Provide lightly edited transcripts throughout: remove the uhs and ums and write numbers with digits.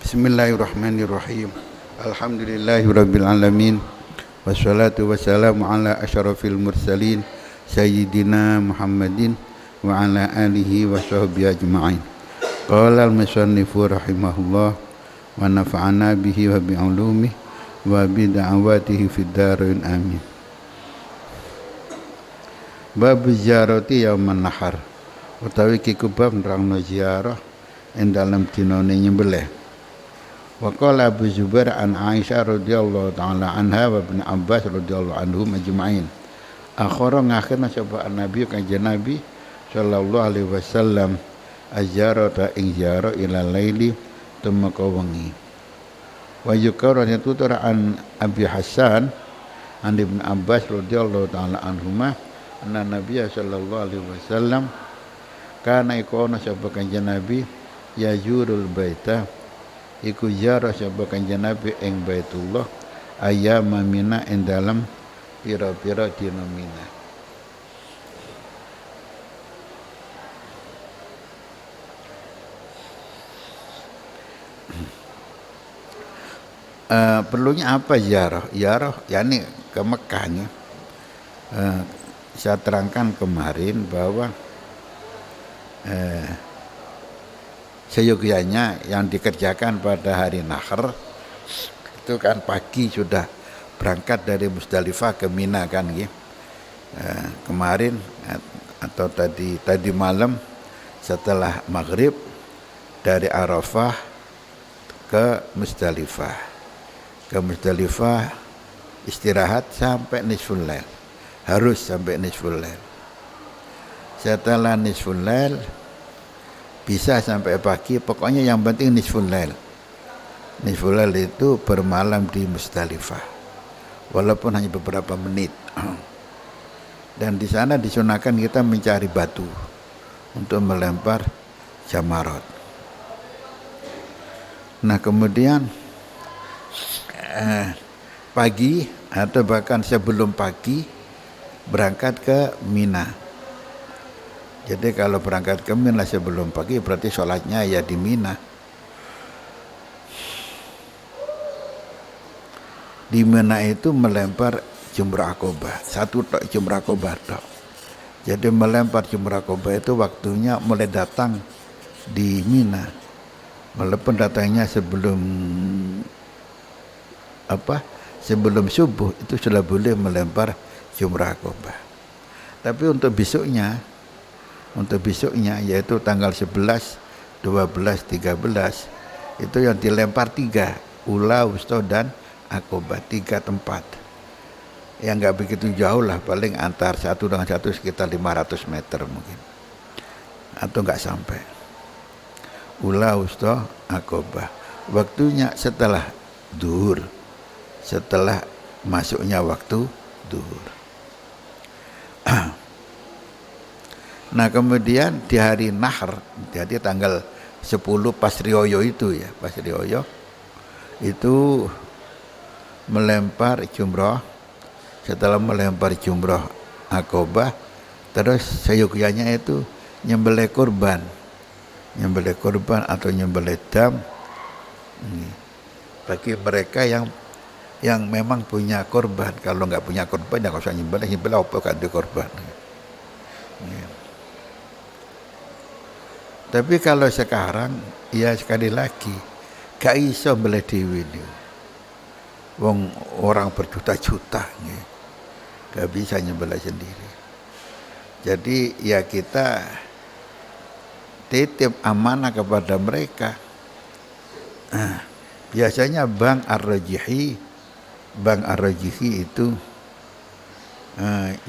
Bismillahirrahmanirrahim. Alhamdulillahirabbil alamin. Wassalatu wassalamu ala asyrafil mursalin sayyidina Muhammadin wa ala alihi wa sahbihi ajma'in. Qala al-musannifu rahimahullah wa nafa'ana bihi wa bi ulumihi wa bi da'awatihi fid dharain amin. Bab ziyarati yauman nahar. Utawi kikubab nerangno ziarah ing dalem dinane nyembelih. Wa qala Abu Zubair an Aisyah radhiyallahu taala anha wa Ibnu Abbas radhiyallahu anhum ajma'in. Akhara ngakhirna sapa Nabi kanjeng Nabi sallallahu alaihi wasallam azjarata ing ziarah ila laili tumeka wengi. Wa yukara tutur an Abi Hasan an Ibnu Abbas radhiyallahu taala anhuma anna Nabi sallallahu alaihi wasallam kana ikona sapa kanjeng Nabi yazurul baita iku ziarah sapa kanjeng Nabi ing Baitullah ayyam Mina ing dalem pira-pira dina Mina. Perlunya apa ziarah? Ziarah yakni ke Mekah ya. Saya terangkan kemarin bahwa seyogyanya yang dikerjakan pada hari Nahr itu kan pagi sudah berangkat dari Musdalifah ke Mina kan gitu. Kemarin atau tadi malam setelah maghrib dari Arafah ke Musdalifah. Ke Musdalifah istirahat sampai nisful lail. Harus sampai nisful lail. Setelah nisful lail bisa sampai pagi, pokoknya yang penting nisful lail. Nisful lail itu bermalam di Musdalifah, walaupun hanya beberapa menit. Dan di sana disunahkan kita mencari batu untuk melempar jamarat. Nah kemudian pagi atau bahkan sebelum pagi berangkat ke Mina. Jadi kalau berangkat ke Mina sebelum pagi berarti sholatnya ya di Mina. Di Mina itu melempar jumrah Aqobah, satu tok jumrah Aqobah tok. Jadi melempar jumrah Aqobah itu waktunya mulai datang di Mina. Walaupun datangnya sebelum subuh itu sudah boleh melempar jumrah Aqobah. Tapi untuk besoknya yaitu tanggal 11, 12, 13 itu yang dilempar 3, Ula, Wusta dan Aqobah, 3 tempat. Yang enggak begitu jauh lah, paling antar satu dengan satu sekitar 500 meter mungkin. Atau enggak sampai. Ula, Wusta, Aqobah. Waktunya setelah duhur. Setelah masuknya waktu duhur. Nah kemudian di hari Nahr, jadi tanggal 10 pas Rioyo itu ya, pas Rioyo itu melempar jumrah. Setelah melempar jumrah Aqobah, terus seyogyanya itu nyembelih kurban atau nyembelih dam. Bagi mereka yang memang punya kurban. Kalau nggak punya kurban ya nggak usah nyembelih apa kan di kurban. Tapi kalau sekarang ya sekali lagi gak iso mbeleh dhewe niku. Wong orang berjuta-juta nggih. Gak bisa nyembelih sendiri. Jadi ya kita titip amanah kepada mereka. Biasanya Bank Ar-Rajihi itu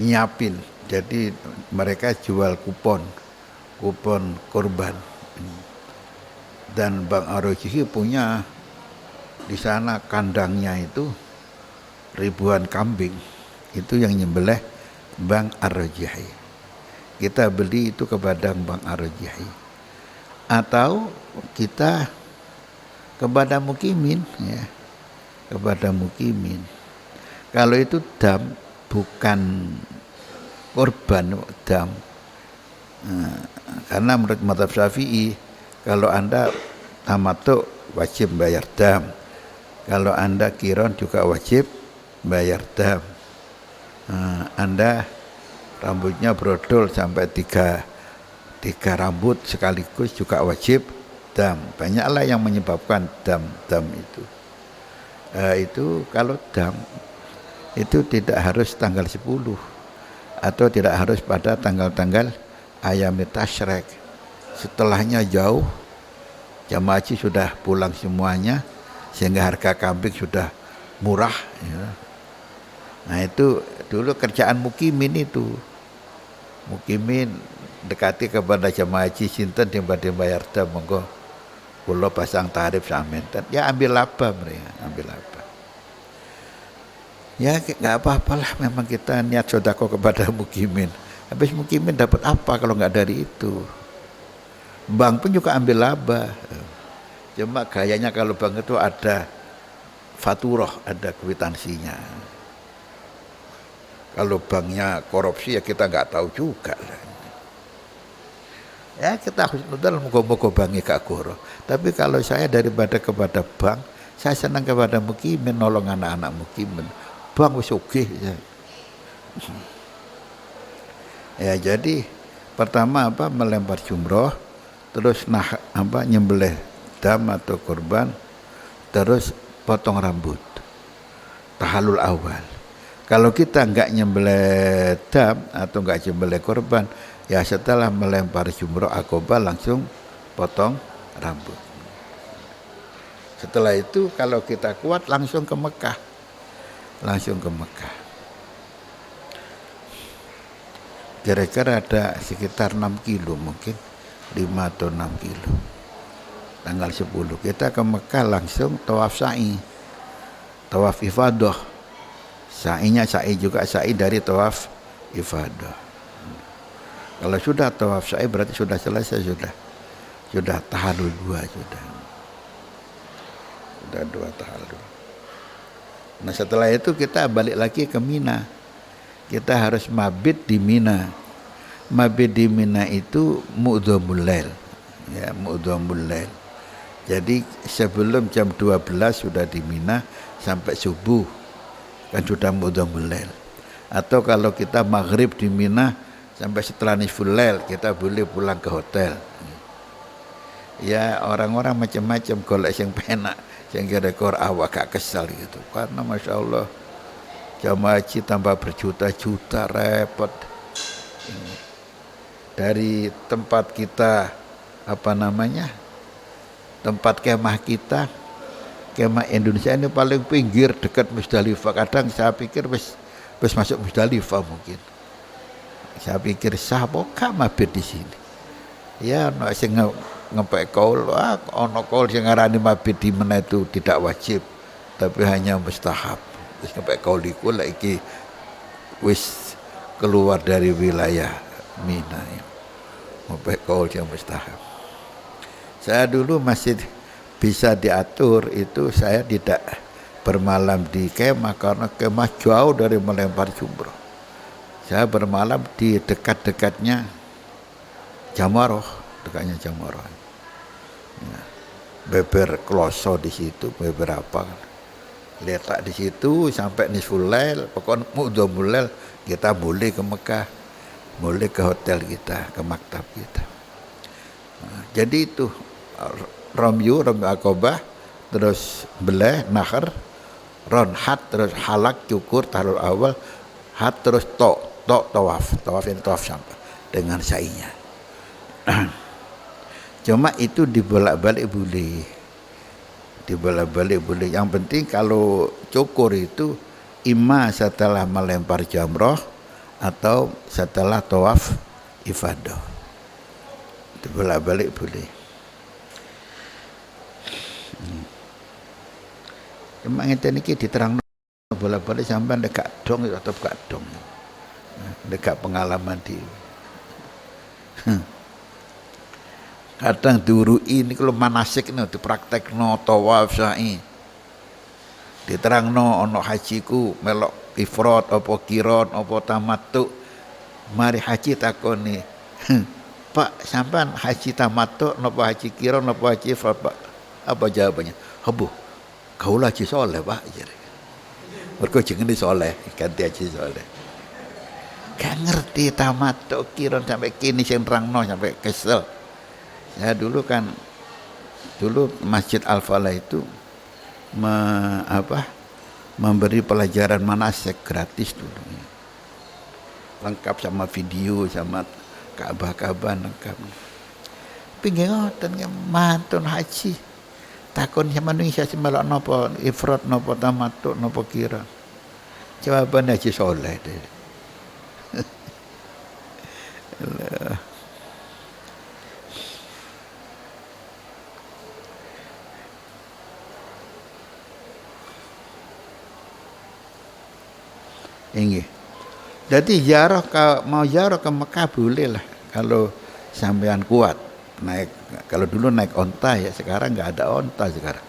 nyiapin. Jadi mereka jual kupon kurban. Dan Bank Ar-Rajihi punya di sana kandangnya itu ribuan kambing. Itu yang nyembelih Bank Ar-Rajihi. Kita beli itu kepada Bank Ar-Rajihi. Atau kita kepada mukimin ya. Kepada mukimin. Kalau itu dam bukan kurban, dam. Karena menurut mazhab Syafi'i kalau Anda tamattu wajib bayar dam. Kalau Anda kiron juga wajib bayar dam. Anda rambutnya brodol sampai tiga rambut sekaligus juga wajib dam. Banyaklah yang menyebabkan dam itu. Itu kalau dam itu tidak harus tanggal 10 atau tidak harus pada tanggal-tanggal ayamit tasyrek. Setelahnya jauh, jamaah haji sudah pulang semuanya sehingga harga kambing sudah murah ya. Nah itu dulu kerjaan mukimin itu. Mukimin dekati kepada jamaah haji sinten tiba-tiba bayar dam monggo kula pasang tarif samenten. Ya ambil laba mereka, ambil laba. Ya nggak apa-apalah, memang kita niat sedekah kepada mukimin. Habis mukimin dapat apa kalau nggak dari itu? Bank pun juga ambil laba. Cuma gayanya kalau bank itu ada faturah, ada kwitansinya. Kalau banknya korupsi ya kita nggak tahu juga lah. Ya kita husnudal moga-moga banknya gak goro. Tapi kalau saya daripada kepada bank, saya senang kepada mukimin, nolong anak-anak mukimin. Bank wis sugih ya. Ya jadi pertama melempar jumroh, terus nyembelih dam atau kurban, terus potong rambut. Tahalul awal. Kalau kita enggak nyembelih dam atau enggak nyembelih kurban, ya setelah melempar jumroh akobah langsung potong rambut. Setelah itu kalau kita kuat langsung ke Mekah. Kira-kira ada sekitar 6 kilo mungkin, 5 atau 6 kilo. Tanggal 10 kita ke Mekah langsung tawaf sa'i, tawaf ifadah. Sa'inya sa'i juga sa'i dari tawaf ifadah. Kalau sudah tawaf sa'i berarti sudah selesai, sudah tahallul 2 sudah 2 tahallul. Nah setelah itu kita balik lagi ke Mina. Kita harus mabit di Mina. Mabit di Mina itu mu'dhamul lail. Ya, mu'dhamul lail. Jadi sebelum jam 12 sudah di Mina sampai subuh kan sudah mu'dhamul lail. Atau kalau kita maghrib di Mina sampai setelah nisful lail kita boleh pulang ke hotel. Ya orang-orang macam-macam golek sing penak, sing kira-kira awak gak kesal gitu. Karena Masya Allah jamaah haji tambah berjuta-juta repot. Dari tempat kita tempat kemah kita, kemah Indonesia ini paling pinggir dekat Musdalifah. Kadang saya pikir wis masuk Musdalifah mungkin. Saya pikir sahabat mabit di sini. Ya ono sing ngepek kaul, ono kaul sing ngarani mabit di mana itu tidak wajib, tapi hanya mustahab. Wis ngepek kaul iku lek iki wis keluar dari wilayah Mina. Ngepek kaul yang mustahab. Saya dulu masih bisa diatur itu, saya tidak bermalam di kemah karena kemah jauh dari melempar jumroh. Saya bermalam di dekat-dekatnya Jamaroh, dekatnya Jamaroh. Ya, beber kloso di situ, beberapa letak di situ sampai nisful lail, pokoknya mu'dhamul lail kita boleh ke Mekah, boleh ke hotel kita, ke maktab kita. Nah, jadi itu Ramyu akobah, terus beleh, nahar, ronhat, terus halak, cukur, tahlul awal, hat, terus tawaf ini tawaf sampai dengan sa'inya. Cuma itu dibolak-balik boleh. Yang penting kalau cukur itu imma setelah melempar jamroh atau setelah tawaf ifadah. Dibolak-balik boleh. Cuma ngeten iki diterangno bolak-balik sampean dekat dong atau gak dong. Dekat pengalaman di kadang durui ini kalau manasik no dipraktekno tawaf sa'i diterangno ono hajiku melok ifrad apa kiron apa tamattu, mari haji takoni Pak sampean haji tamattu napa haji kiron napa haji ifrad Pak? Apa jawabannya? Hebo, kaulah haji soleh pak. Mergo jenenge soleh, ganti haji soleh. Gak ngerti tamattu kiron sampai kini sing nerangno sampai kesel. Ya dulu Masjid Al-Falah itu memberi pelajaran manasik gratis dulu. Lengkap sama video sama Ka'bah lengkap. Pinggir ngoten mantun haji. Takon sama Indonesia semelok nopo ifrat nopo tamattu nopo kira. Jawaban haji soleh deh. Ini. Jadi mau ziarah ke Mekah boleh lah kalau sampean kuat naik. Kalau dulu naik onta ya, sekarang nggak ada onta sekarang.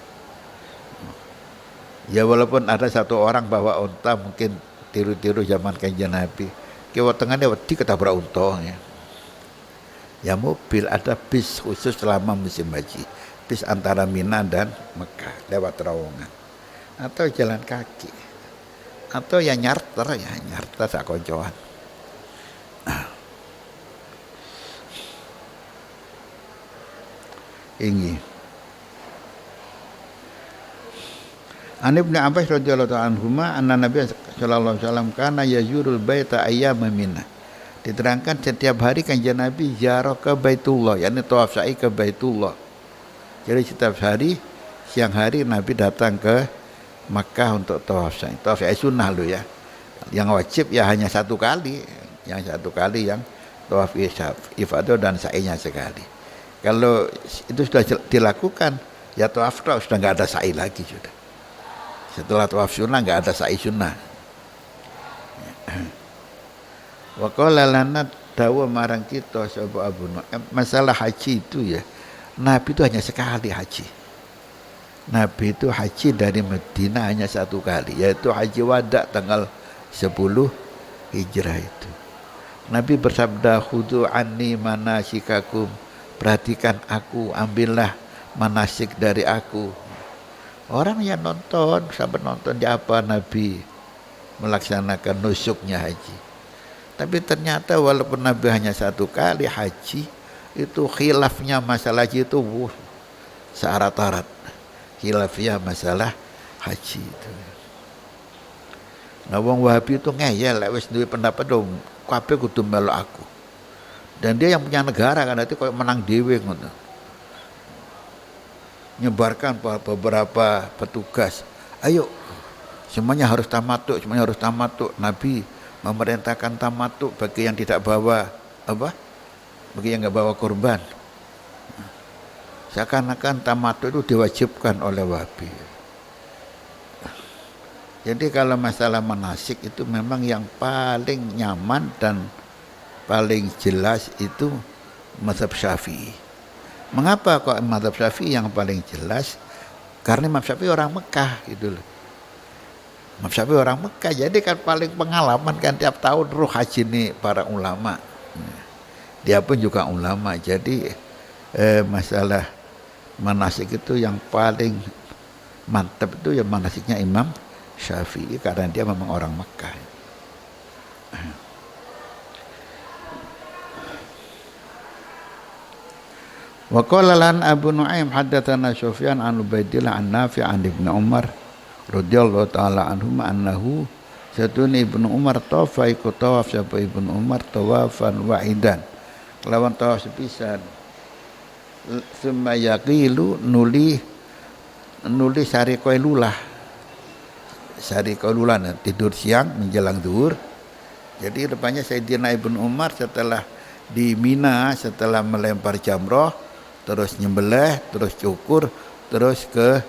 Ya walaupun ada satu orang bawa onta mungkin tiru-tiru zaman Kanjeng Nabi. Kiwa tengahnya wedi ketabrak unta ya. Ya mobil ada bis khusus selama musim haji. Bis antara Mina dan Mekah lewat terowongan. Atau jalan kaki. Atau ya nyarter sak koncoan. Ini An Ibnu Abbas radhiyallahu ta'ala anhuma anna Nabi sallallahu alaihi wasallam kana yazurul baita ayyama Mina. Diterangkan setiap hari Kanjeng Nabi ziarah ke Baitullah, yakni tawaf sa'i ke Baitullah. Jadi setiap hari siang hari Nabi datang ke Makkah untuk tawaf sa'i. Tawaf sa'i sunnah loh ya. Yang wajib ya hanya satu kali. Yang satu kali yang tawaf ifadah dan sa'inya sekali. Kalau itu sudah dilakukan, ya tawaf sudah nggak ada sa'i lagi sudah. Setelah tawaf sunnah nggak ada sa'i sunnah. Wa qala lana dawa marang kita sapa Abu Nu'aim, masalah haji itu ya. Nabi itu hanya sekali haji. Nabi itu haji dari Madinah hanya satu kali, yaitu haji wada tanggal 10 Hijrah itu. Nabi bersabda, khudu anni manasikakum, perhatikan aku, ambillah manasik dari aku. Orang yang nonton, sampai nonton di apa Nabi melaksanakan nusuknya haji. Tapi ternyata walaupun Nabi hanya satu kali haji, itu khilafnya masalah haji itu searat-arat. Khilafnya masalah haji itu. Nah wong Wahabi itu ngeyel, wis duwe pendapat dong, kabeh kudu melok aku. Dan dia yang punya negara kan itu kayak menang dhewe ngono. Nyebarkan beberapa petugas, ayo semuanya harus tamattu, Nabi memerintahkan tamattu bagi yang tidak bawa bagi yang enggak bawa kurban. Seakan-akan tamattu itu diwajibkan oleh Wahabi. Jadi kalau masalah manasik itu memang yang paling nyaman dan paling jelas itu mazhab Syafi'i. Mengapa kok mazhab Syafi'i yang paling jelas? Karena mazhab Syafi'i orang Mekah gitu loh. Mazhab Syafi'i orang Mekah, jadi kan paling pengalaman kan tiap tahun ruh haji ini para ulama. Dia pun juga ulama, jadi masalah manasik itu yang paling mantap itu ya manasiknya Imam Syafi'i karena dia memang orang Mekah. Wa qala lan Abu Nu'aim haddatsana Sufyan an Ubaidillah an Nafi' an Ibnu Umar radhiyallahu taala anhum annahu satun Ibnu Umar tawafa iku tawaf sapa Ibnu Umar tawafan wahidan lawan tawaf sepisan. Summa yaqilu nuli sari qailulah tidur siang menjelang zuhur. Jadi rupanya Sayyidina Ibnu Umar setelah di Mina, setelah melempar jamroh, terus nyembelih, terus cukur, terus ke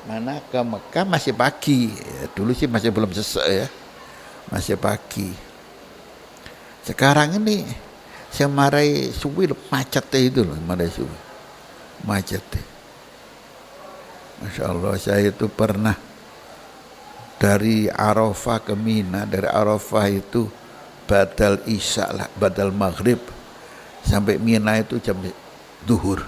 mana, ke Mekah masih pagi ya, dulu sih masih belum sesek ya, masih pagi. Sekarang ini semarai suwi macet itu loh, marai suwi macet. Masya Allah, saya itu pernah dari Arafah ke Mina, dari Arafah itu badal isya lah, badal maghrib, sampai Mina itu jam duhur.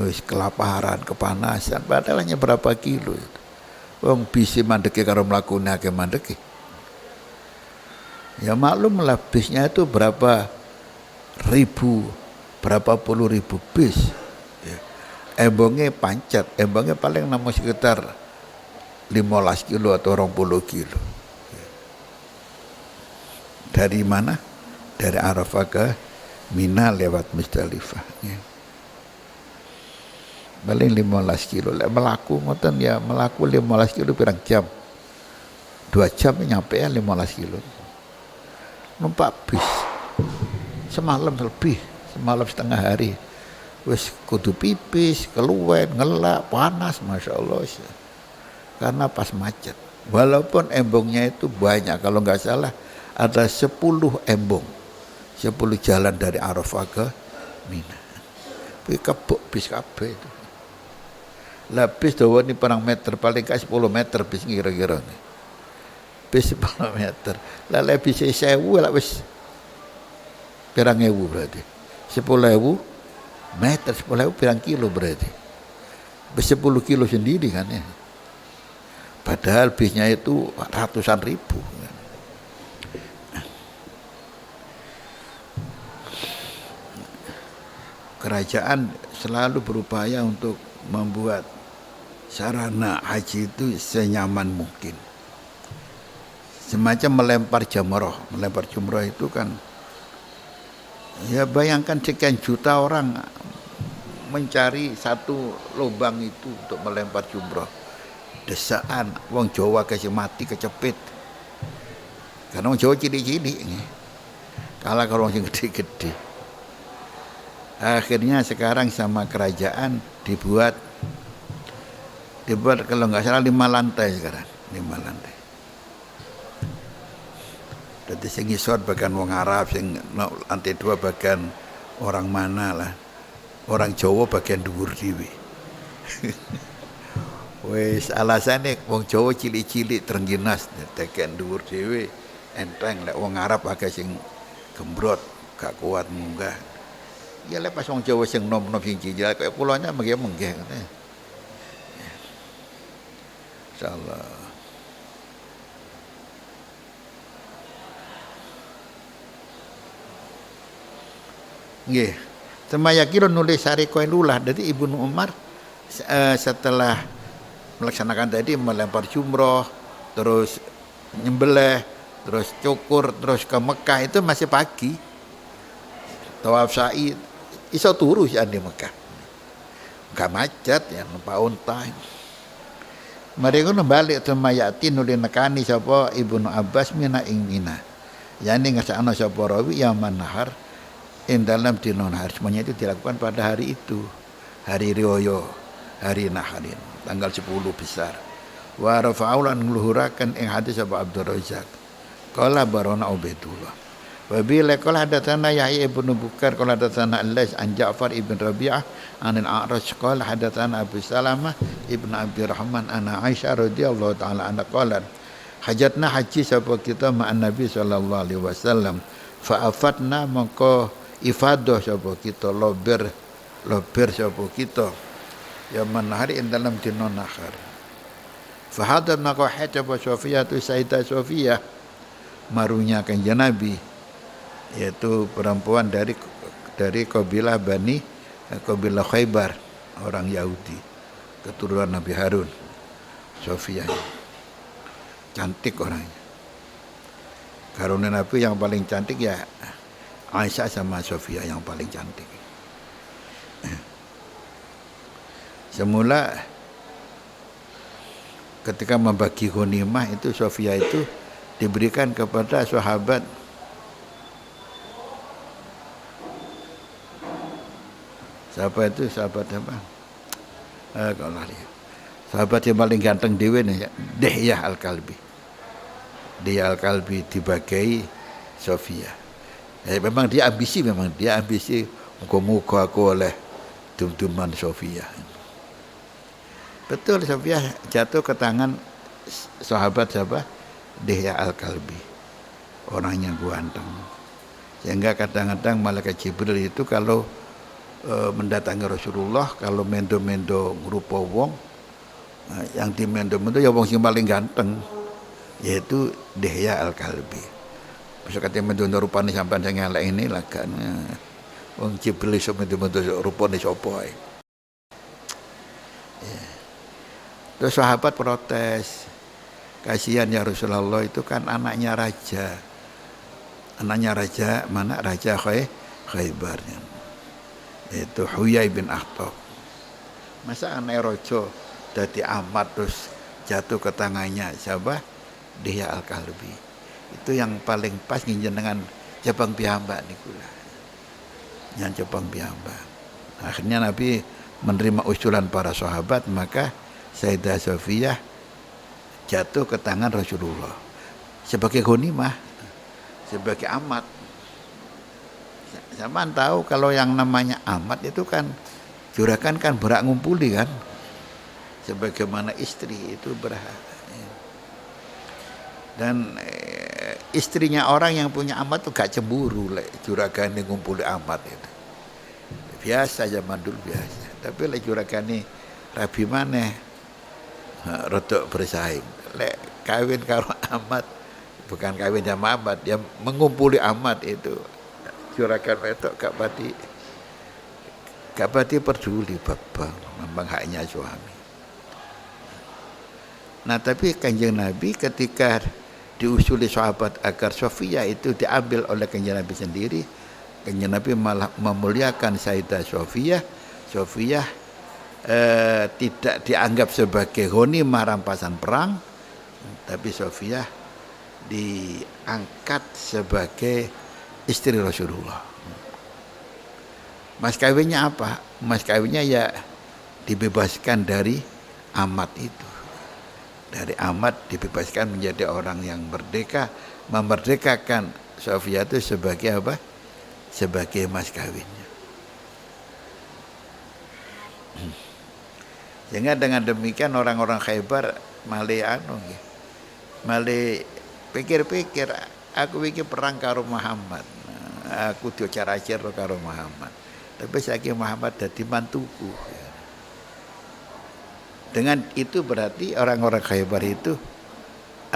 wis kelaparan, kepanasan, padahal hanya berapa kilo itu. Wong bisi mandeki karo mlakune akeh mandeki. Ya maklum lah bisnya itu berapa ribu, berapa puluh ribu bis. Ya. Embongnya pancet, embongnya paling namanya sekitar 15 kilo atau 20 kilo. Ya. Dari mana? Dari Arafah ke Mina lewat Musdalifah. Ya. Paling 15 kilo. Melaku ngoten ya, melaku 15 kilo pirang jam. 2 jam nyampe ya 15 kilo. Numpak bis semalam lebih, semalam setengah hari, wis kudu pipis, keluwen, ngelak, panas, masya Allah, karena pas macet. Walaupun embongnya itu banyak, kalau nggak salah ada 10 embong, 10 jalan dari Arafah ke Mina. Tapi kebuk bis kabeh itu. Lah bis dawa ini perang meter, paling kayak 10 meter bis kira-kira nih. Bis 10 meter. Lah lebih 1000 lah wis pirang ewu berarti. 10.000 meter, 10.000 pirang kilo berarti. Bis 10 kilo sendiri kan ya. Padahal bisnya itu ratusan ribu. Kerajaan selalu berupaya untuk membuat sarana haji itu senyaman mungkin. Semacam melempar jamroh. Melempar jumroh itu kan, ya bayangkan sekian juta orang mencari satu lubang itu untuk melempar jumroh. Desaan, wong Jawa kasih mati kecepit. Karena wong Jawa cilik-cilik. Kalah kalau wong gede-gede. Akhirnya sekarang sama kerajaan dibuat kalau nggak salah 5 lantai sekarang, 5 lantai. Jadi sing ngisor bagian wong Arab, sing lantai 2 bagian orang mana lah. Orang Jawa bagian dhuwur dhewe. Wis alasane wong Jawa cilik-cilik trengginas bagian dhuwur dhewe enteng, lek wong Arab akeh sing gembrot, gak kuat munggah. Ya lek pas wong Jawa sing nom-nom sing cilik kaya kulanya menggeh-menggeh ngene. Insyaallah. Nggih. Semaya kira nulis sari Qailullah. Jadi Ibnu Umar setelah melaksanakan tadi melempar jumroh, terus nyembelih, terus cukur, terus ke Mekah itu masih pagi. Tawaf sa'i iso turu ya di Mekah. Gak macet ya numpak unta. Mereka balik semayati nuli nekani sapa Ibnu Abbas mina ing Mina. Yani ngasakno sapa rawi yang manahar dalam dino nahar, semuanya itu dilakukan pada hari itu, hari Rioyo, hari Naharin, tanggal 10 besar. Wa rafa'ulan ngluhurakan ing hadis Abu Abdur Razak. Qala barona Ubaidullah. Wa bila qala hadatsana Yahya ibn Bukar qala hadatsana Al-Lais an Ja'far ibn Rabi'ah an al-A'raj qala hadatsana Abu Salamah ibn Abi Rahman ana Aisyah radhiyallahu taala anha qalat hajatna haji sapa kita ma'an Nabi sallallahu alaihi wasallam fa afatna maka ifadah sapa kita lober sapa kita ya manahari ing dalam dina nahar fa hadar maka hajab Sofiyah tu Sayyidah Sofiyah marunya kanjeng Nabi, yaitu perempuan dari kabilah kabilah Khaybar, orang Yahudi, keturunan Nabi Harun. Sofiyah cantik orangnya. Karena Nabi yang paling cantik ya Aisyah sama Sofiyah yang paling cantik. Semula ketika membagi ghanimah itu Sofiyah itu diberikan kepada sahabat itu sahabat apa? Kalau lihat sahabat yang paling ganteng dewe nih ya, Dihyah Al-Kalbi. Dihyah Al-Kalbi dibagi Sofiyah. Memang dia ambisi muka-muka aku oleh dum-duman Sofiyah. Betul, Sofiyah jatuh ke tangan sahabat siapa? Dihyah Al-Kalbi, orang yang ganteng. Sehingga kadang-kadang malaikat Jibril itu kalau mendatangi Rasulullah kalau mendo-mendo ngrupa wong, yang di mendo-mendo ya wong sing paling ganteng, yaitu Dihya Al-Kalbi. Masa kate mendo rupane sampean sing elek ini lah kan. Wong Jibril iso mendo-mendo rupane sapa ae. Terus sahabat protes. Kasihan ya Rasulullah, itu kan anaknya raja. Anaknya raja, mana raja Khaybar. Itu Huyai bin Akhtab. Masa anak rojo dadi amat terus jatuh ke tangannya siapa? Dihya Al-Kalbi. Itu yang paling pas njenengan jabang piyambak niku lah. Yang jabang piyambak. Akhirnya Nabi menerima usulan para sahabat, maka Sayyidah Sofiyah jatuh ke tangan Rasulullah sebagai ghanimah, sebagai amat. Zaman tahu kalau yang namanya amat itu kan juragan kan berhak ngumpuli kan, sebagaimana istri itu berhak. Dan istrinya orang yang punya amat tuh gak cemburu juragan yang ngumpuli amat itu. Biasa zaman dulu biasa. Tapi juragan ini rabi maneh rodok bersaing. Lek kawin karo amat, bukan kawin sama amat, dia mengumpuli amat itu. Juragan wedok gak pati peduli babang, memang haknya suami. Nah, tapi Kanjeng Nabi ketika diusuli sahabat agar Sofiyah itu diambil oleh Kanjeng Nabi sendiri, Kanjeng Nabi malah memuliakan Sayyidah Sofiyah. Sofiyah tidak dianggap sebagai ghanimah rampasan perang, tapi Sofiyah diangkat sebagai istri Rasulullah. Mas kawinnya apa? Mas kawinnya ya dibebaskan dari amat itu. Dari amat dibebaskan menjadi orang yang merdeka, memerdekakan Sofiyah itu sebagai apa? Sebagai mas kawinnya. Sehingga dengan demikian orang-orang Khaybar malih pikir-pikir, aku iki perang karo Muhammad. Aku diocar-acar karo Muhammad. Tapi saiki Muhammad dadi mantuku. Dengan itu berarti orang-orang Khaybar itu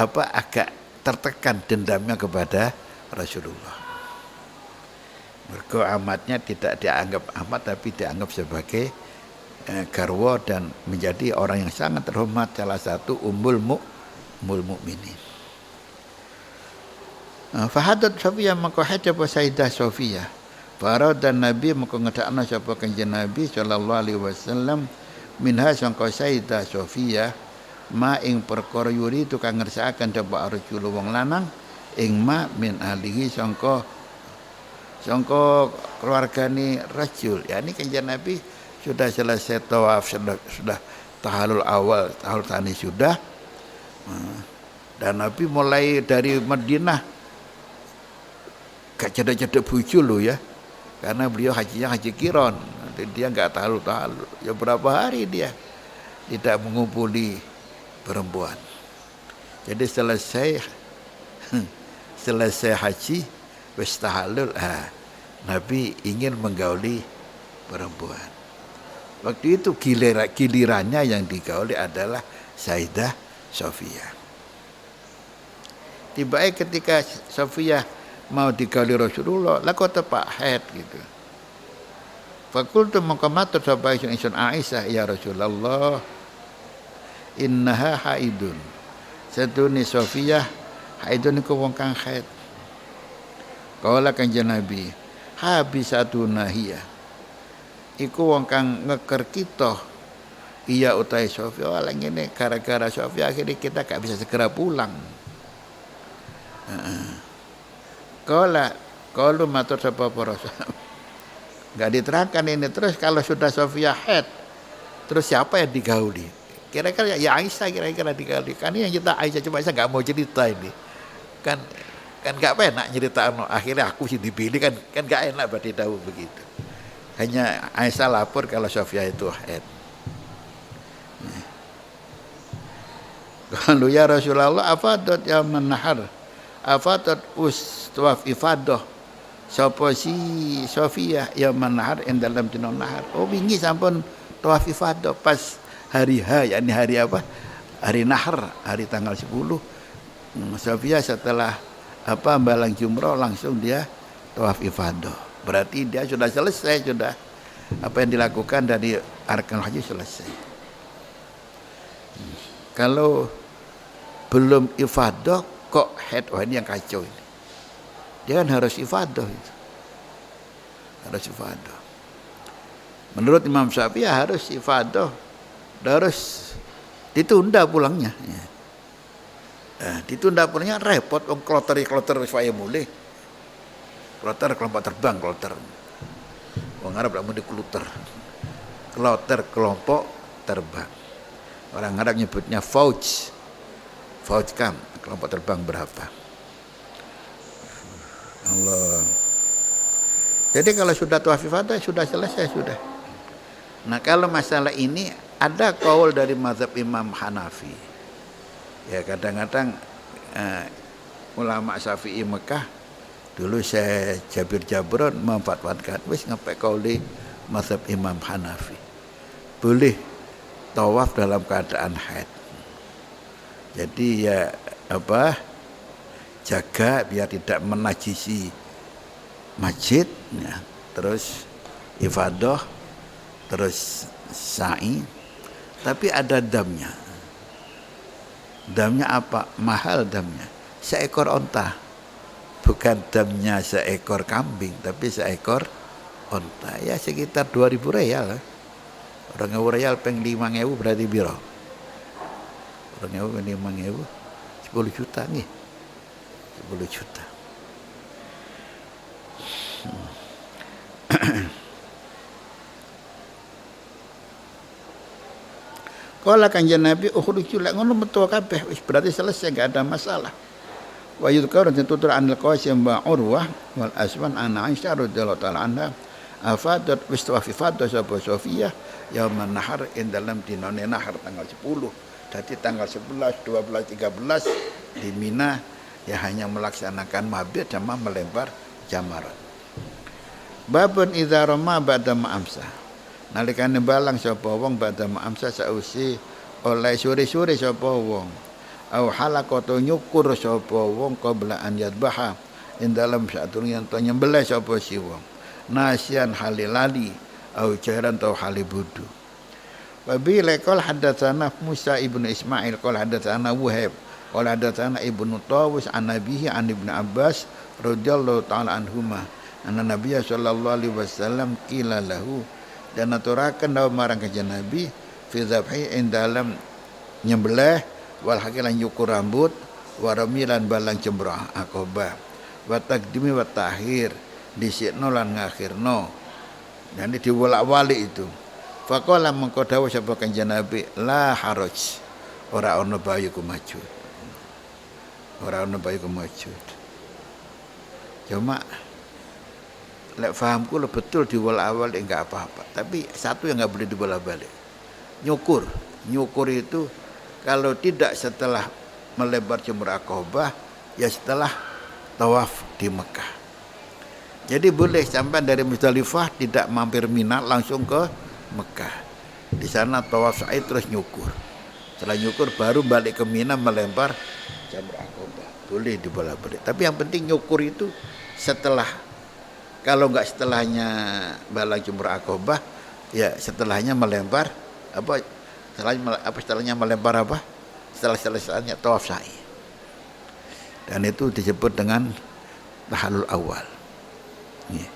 agak tertekan dendamnya kepada Rasulullah. Mergo amatnya tidak dianggap amat tapi dianggap sebagai garwa dan menjadi orang yang sangat terhormat, salah satu ummul mukminin. Fahadat Sofiyah maka hajab Sayyidah Sofiyah. Farad dan Nabi maka ngedakna sapa Kanjeng Nabi sallallahu alaihi wasallam minha sangka Sayyidah Sofiyah ma ing perkara yuri tu kang ngersakaken dapat rajul wong lanang ing ma min ahlihi sangka keluargane rajul. Ya ini Kanjeng Nabi sudah selesai tawaf, sudah tahallul awal, tahallul tsani sudah. Dan Nabi mulai dari Madinah gak cedek-cedek bojo loh ya. Karena beliau hajinya haji kiron. Dia enggak tahallul. Ya berapa hari dia tidak mengumpuli perempuan. Jadi selesai haji wis tahallul, Nabi ingin menggauli perempuan. Waktu itu gilirannya yang digauli adalah Sayyidah Sofiyah. Tiba-tiba ketika Sofiyah mau digauli Rasulullah, lah kok tepak haid gitu. Fakultu maqamatur sapa ingsun Aisyah, ya Rasulullah, innaha haidun. Sadune Sofiyah haidun iku wong kang haid. Kala Kanjeng Nabi, habisatuna hiya. Iku wong kang ngeker kita. Iya utai Sofiyah, lah ngene gara-gara Sofiyah akhirnya kita gak bisa segera pulang. Kalau matur sapa para sahabat. Enggak diterangkan ini. Terus kalau sudah Sofiyah haid, terus siapa yang digauli? Kira-kira ya Aisyah kira-kira digauli. Kan yang kita Aisyah, cuma Aisyah enggak mau cerita ini. Kan enggak enak cerita, akhirnya aku sih dipilih kan enggak enak berarti tahu begitu. Hanya Aisyah lapor kalau Sofiyah itu haid. Kalau ya Rasulullah afadat ya manahar. Afadat tawaf ifadah sapa si Sofiyah yauman nahar ing dalam dina nahar. Oh wingi sampun tawaf ifadah pas hari H, yakni hari apa? Hari nahar, hari tanggal 10. Sofiyah setelah balang jumroh langsung dia tawaf ifadah. Berarti dia sudah selesai, sudah apa yang dilakukan dari arkanul haji selesai. Kalau belum ifadah kok head, wah ini yang kacau ini. Dia kan harus ifadah itu. Harus ifadah. Menurut Imam Syafi'i harus ifadah, harus ditunda pulangnya. Ya. Ditunda pulangnya repot, kloter supaya mulai. Kloter kelompok terbang, kloter. Wong Arab mau dikluter. Kloter kelompok terbang. Orang Arab nyebutnya fauj. Fauj kam, kelompok terbang berapa? Allah. Jadi kalau sudah tawaf ifadah sudah selesai sudah. Nah kalau masalah ini ada kaul dari mazhab Imam Hanafi. Ya kadang-kadang ulama Syafi'i Mekah dulu saya Jabir Jabron memfatwakan wis ngepek kauli mazhab Imam Hanafi. Boleh tawaf dalam keadaan haid. Jadi ya jaga biar tidak menajisi masjid, ya. Terus ifadah, terus sa'i, tapi ada damnya. Damnya apa? Mahal damnya. Seekor onta. Bukan damnya seekor kambing, tapi seekor onta. Ya sekitar 2.000 real. Orang real peng 5.000 berarti biro. Orang 5.000 10 juta nih. 10 juta. Kala kanjeng Nabi ukhruju lek ngono metu kabeh wis berarti selesai enggak ada masalah. Wa yudhkar tutur anil Qasim wa Urwah wal Aswan an Aisyah radhiyallahu ta'ala anha afadat wistafifadah sapa Sofiyah yauman nahar ing dalam dinane nahar tanggal 10. Jadi tanggal 11, 12, 13 di Mina ya hanya melaksanakan mabit sama melempar jamarat. Babun idza rama ba'da ma'amsa. Nalikane balang sapa wong ba'da ma'amsa sausi oleh sore-sore sapa wong. Au halaqatu nyukur sapa wong qabla an yadbaha ing dalam saturung yen to nyembelih sapa si wong. Nasian halilali au jairan tau halibudu. Wa bi laqal hadatsana Musa ibnu Ismail qala hadatsana Wahab qala hadatsana Ibnu Tawus an Nabihi an Ibnu Abbas radhiyallahu ta'ala anhuma anna Nabiya sallallahu alaihi wasallam qila lahu dan aturaken daw marang kanjeng Nabi fi dzabhi ing dalam nyembelih wal hakilan nyukur rambut wa ramilan balang jemrah aqabah wa taqdimi wa tahir disikno lan ngakhirno. Jadi diwolak-walik itu. Faqala mengko dawuh sapa kanjeng Nabi la haraj ora ana bayu kumajud. Ora ana bayu kumajud. Cuma lek fahamku lo betul diwolak-walik enggak apa-apa. Tapi satu yang enggak boleh dibolak-balik. Nyukur. Nyukur itu kalau tidak setelah melebar jumrah Aqabah ya setelah tawaf di Mekah. Jadi boleh sampai dari Muzdalifah tidak mampir Mina langsung ke Mekah. Di sana tawaf sa'i terus nyukur. Setelah nyukur baru balik ke Mina melempar jamrah Aqabah. Boleh dibolak-balik. Tapi yang penting nyukur itu setelah, kalau enggak setelahnya balang jumrah Aqabah, ya setelahnya melempar setelahnya melempar apa? Setelah selesainya tawaf sa'i. Dan itu disebut dengan tahallul awal. Ya.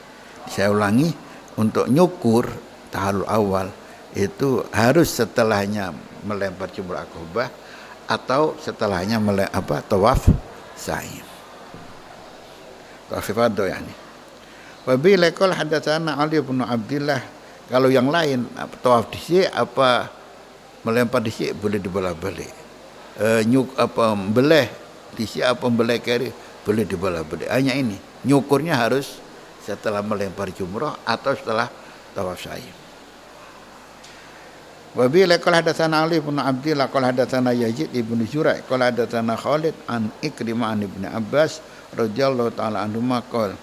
Saya ulangi, untuk nyukur tahallul awal itu harus setelahnya melempar jumrah Aqabah atau setelahnya tawaf sa'i. Tawaf ifadah yani. Wa bi laqal hadatsana Ali bin Abdullah. Kalau yang lain tawaf dhisik melempar dhisik boleh dibolak-balik. Beleh dhisik beleh kiri boleh dibolak-balik. Hanya ini nyukurnya harus setelah melempar jumrah atau setelah tawaf sa'i. Wa bi laqal hadatsana Ali bin Abdullah qala hadatsana Yazid ibnu Zurai qala hadatsana Khalid an Ikrimah an Ibnu Abbas radhiyallahu ta'ala anhuma qala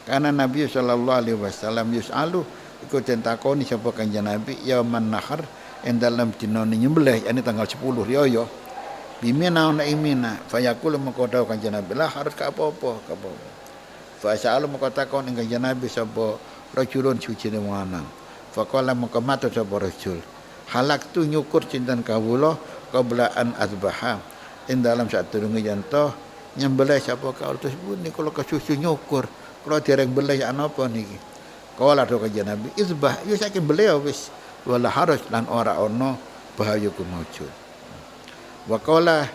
Karena Nabi sallallahu alaihi wasallam yus'alu iku den takoni sapa Kanjeng Nabi yauman nahar ing dalem dina nyembelih yani tanggal 10 riyaya bimina ana imina fayaqulu mengko dawuh Kanjeng Nabi lah harus ka apa-apa ka apa fa sa'alu mengko takon ing Kanjeng Nabi sapa rajulun suci wong lanang faqala mengko matur sapa rajul halak tu nyukur cinten kawula qabla an azbaha ing dalem sadurunge yen to nyembelih sapa kawula terus pun kula kesusu nyukur kula dereng belih napa niki kala dawuh Kanjeng Nabi izbah ya saiki belih wis wala harus lan ora ana bahaya kumujud wa qala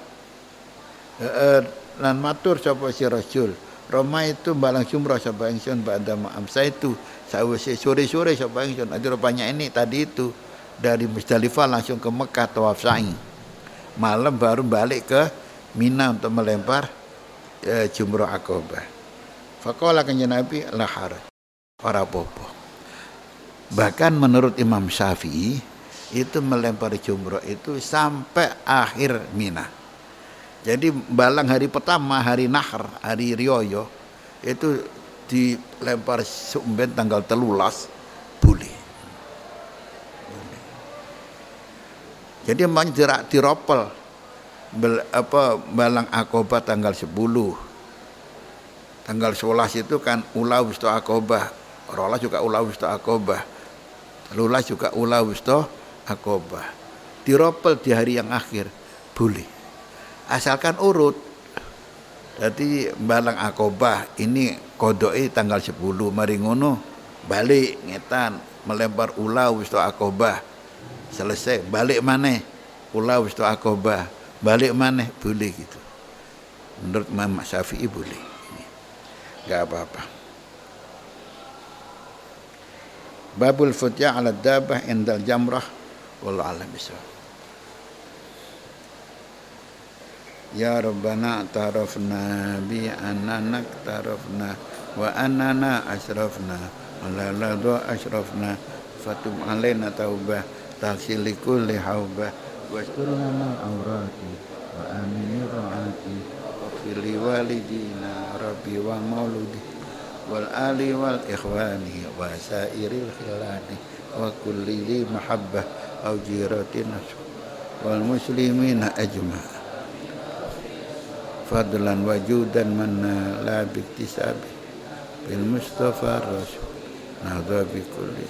lan matur sapa si rasul Roma itu balang jumrah sapa ingsun ba'da ma'amsa itu sawise sore-sore sapa ingsun ada rupanya ini tadi itu dari Musdalifah langsung ke Mekah tawaf sa'i malam baru balik ke Mina untuk melempar jumrah Aqabah faqala Kanjeng Nabi la haraj ora apa-apa bahkan menurut Imam Syafi'i itu melempar jumrah itu sampai akhir Mina. Jadi balang hari pertama, hari Nahar, hari Riyaya itu dilempar sumben tanggal 13 boleh. Jadi emang diropel balang Aqabah tanggal 10. Tanggal 11 itu kan ula wusta Aqabah. Rolas juga ula wusta Aqabah. Lulas juga ula wusta Aqabah. Diropel di hari yang akhir boleh. Asalkan urut. Jadi balang Aqabah ini kodoke tanggal 10 mari ngono balik ngetan melempar ula wusta Aqabah. Selesai balik maneh ula wusta Aqabah. Balik maneh boleh gitu. Menurut Imam Syafi'i boleh. Enggak apa-apa. Babul futya ala dabah indal jamrah wallahu a'lam bishawab. Ya Rabbana tarafna bi annana tarafna wa annana asrafna ala ladha asrafna fatum alaina taubah taghsil kulli haubah wasturna min aurati wa amini raati wa fil walidina rabbi wa mauludi wal ali wal ikhwani wa sairil khilani wa kulli li mahabbah au jiratin wal muslimina ajma' fadlan wajudan manna la biktisabi bil mustafa rasul nadha bi kulli